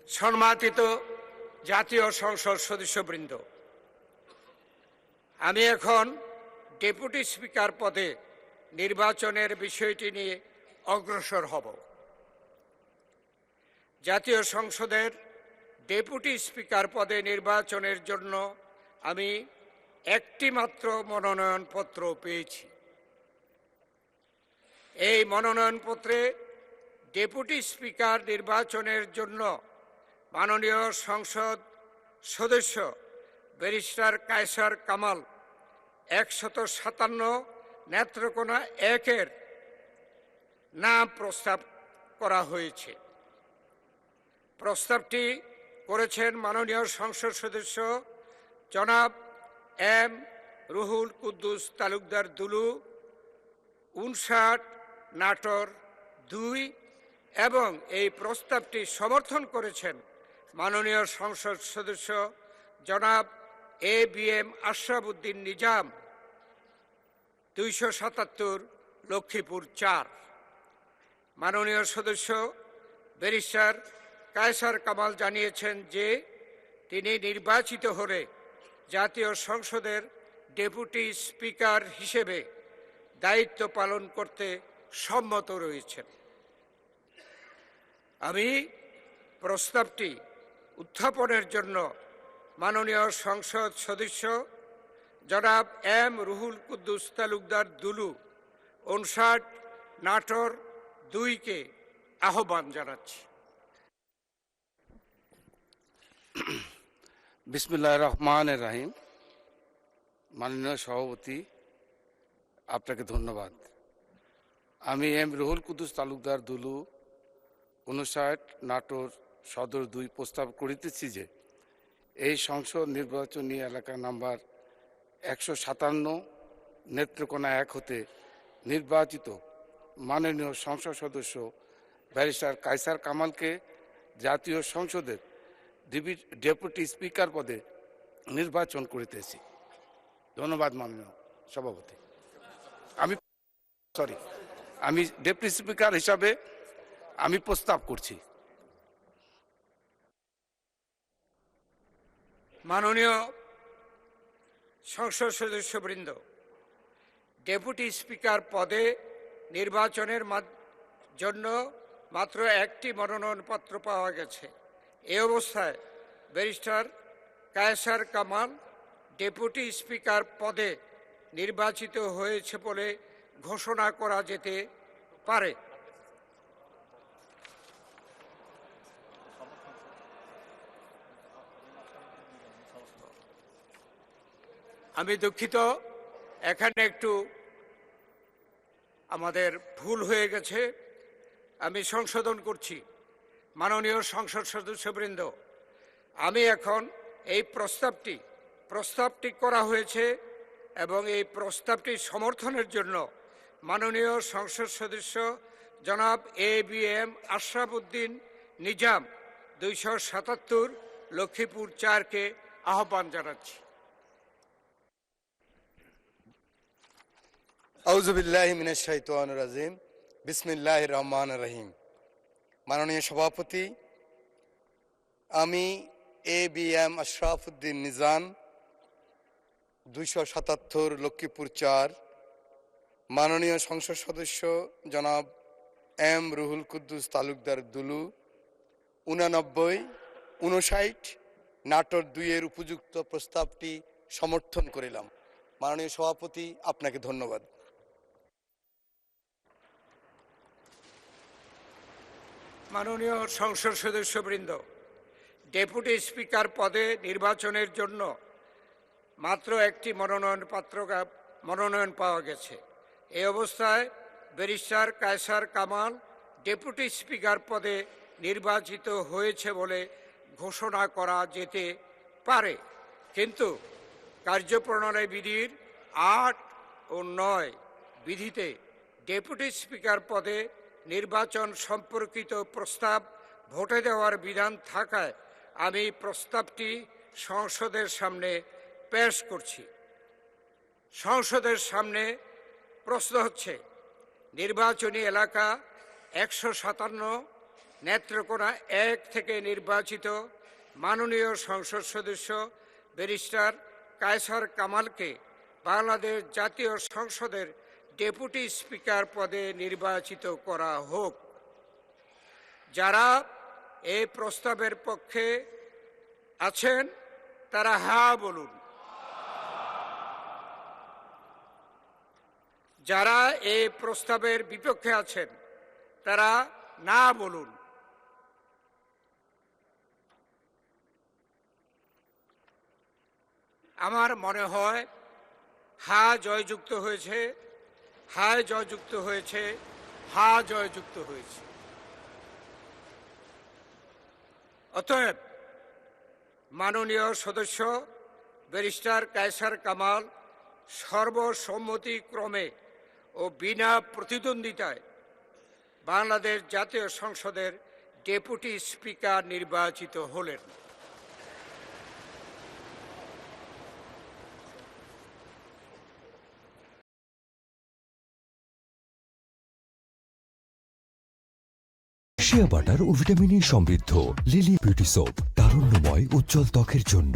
সম্মানিত জাতীয় সংসদ সদস্যবৃন্দ, আমি এখন ডেপুটি স্পিকার পদে নির্বাচনের বিষয়টি নিয়ে অগ্রসর হব। জাতীয় সংসদের ডেপুটি স্পিকার পদে নির্বাচনের জন্য আমি একটি মাত্র মনোনয়নপত্র পেয়েছি। এই মনোনয়নপত্রে ডেপুটি স্পিকার নির্বাচনের জন্য মাননীয় সংসদ সদস্য ব্যারিস্টার কায়সার কামাল 157 নেত্রকোনা 1-এর নাম প্রস্তাব করা হয়েছে। প্রস্তাবটি করেছেন মাননীয় সংসদ সদস্য জনাব এম রুহুল কুদ্দুস তালুকদার দুলু, 59 নাটোর 2, এবং এই প্রস্তাবটি সমর্থন করেছেন মাননীয় সংসদ সদস্য জনাব ABM আশরাফ উদ্দিন নিজাম, 277 লক্ষ্মীপুর 4। মাননীয় সদস্য ব্যারিস্টার কায়সার কামাল জানিয়েছেন যে তিনি নির্বাচিত হলে জাতীয় সংসদের ডেপুটি স্পিকার হিসেবে দায়িত্ব পালন করতে সম্মত রয়েছেন। আমি প্রস্তাবটি উত্থাপনের জন্য মাননীয় সংসদ সদস্য জনাব এম রুহুল কুদ্দুস তালুকদার দুলু, 59 নাটোর 2-কে আহ্বান জানাচ্ছি। বিসমিল্লাহির রহমানির রহিম। মাননীয় সভাপতি, আপনাকে ধন্যবাদ। আমি এম রুহুল কুদ্দুস তালুকদার দুলু, 59 নাটোর সদর 2 প্রস্তাব করিতেছি যে এই সংসদ নির্বাচনী এলাকা নাম্বার 157 নেত্রকোনা 1 হতে নির্বাচিত মাননীয় সংসদ সদস্য ব্যারিস্টার কায়সার কামালকে জাতীয় সংসদের ডেপুটি স্পিকার পদে নির্বাচন করিতেছি। ধন্যবাদ মাননীয় সভাপতি। আমি ডেপুটি স্পিকার হিসাবে আমি প্রস্তাব করছি। মাননীয় সংসদ সদস্যবৃন্দ, ডেপুটি স্পিকার পদে নির্বাচনের জন্য মাত্র একটি মনোনয়নপত্র পাওয়া গেছে। এই অবস্থায় barrister Kaiser Kamal deputy speaker পদে নির্বাচিত হয়েছে বলে ঘোষণা করা যেতে পারে। আমি দুঃখিত, এখানে একটু আমাদের ভুল হয়ে গেছে, আমি সংশোধন করছি। মাননীয় সংসদ সদস্যবৃন্দ, আমি এখন এই প্রস্তাবটি করা হয়েছে এবং এই প্রস্তাবটি সমর্থনের জন্য মাননীয় সংসদ সদস্য জনাব ABM আশরাফ উদ্দিন নিজাম, 277 লক্ষ্মীপুর 4-কে আহ্বান জানাচ্ছি। আউযু বিল্লাহি মিনাশ শাইতানির রাজিম। বিসমিল্লাহির রহমানির রহিম। মাননীয় সভাপতি, আমি ABM আশরাফ উদ্দিন নিজাম, 277 লক্ষ্মীপুর 4, মাননীয় সংসদ সদস্য জনাব এম রুহুল কুদ্দুস তালুকদার দুলু, 59 নাটোর 2-এর উপযুক্ত প্রস্তাবটি সমর্থন করিলাম। মাননীয় সভাপতি, আপনাকে ধন্যবাদ। মাননীয় সংসদ সদস্যবৃন্দ, ডেপুটি স্পিকার পদে নির্বাচনের জন্য মাত্র একটি মনোনয়ন পাওয়া গেছে। এই অবস্থায় barrister Kaiser Kamal deputy speaker পদে নির্বাচিত হয়েছে বলে ঘোষণা করা যেতে পারে, কিন্তু কার্যপ্রণালী বিধির 8 ও 9 বিধিতে ডেপুটি স্পিকার পদে নির্বাচন সম্পর্কিত প্রস্তাব ভোটে দেওয়ার বিধান থাকায় আমি প্রস্তাবটি সংসদের সামনে পেশ করছি। সংসদের সামনে প্রশ্ন হচ্ছে, নির্বাচনী এলাকা 157 নেত্রকোনা 1 থেকে নির্বাচিত মাননীয় সংসদ সদস্য ব্যারিস্টার কায়সার কামালকে বাংলাদেশ জাতীয় সংসদের ডেপুটি স্পিকার পদে নির্বাচিত করা হোক। যারা এই প্রস্তাবের পক্ষে আছেন তারা হ্যাঁ বলুন। যারা এই প্রস্তাবের বিপক্ষে আছেন তারা না বলুন। আমার মনে হয় হ্যাঁ জয়যুক্ত হয়েছে, হ্যাঁ জয়যুক্ত হয়েছে, হ্যাঁ জয়যুক্ত হয়েছে। অতএব মাননীয় সদস্য ব্যারিস্টার কায়সার কামাল সর্বসম্মতিক্রমে ও বিনা প্রতিদ্বন্দ্বিতায় বাংলাদেশ জাতীয় সংসদের ডেপুটি স্পিকার নির্বাচিত হলেন। শিয়া বাটার ও ভিটামিন ই সমৃদ্ধ লিলি বিউটি সোপ, তারুণ্যময় উজ্জ্বল ত্বকের জন্য।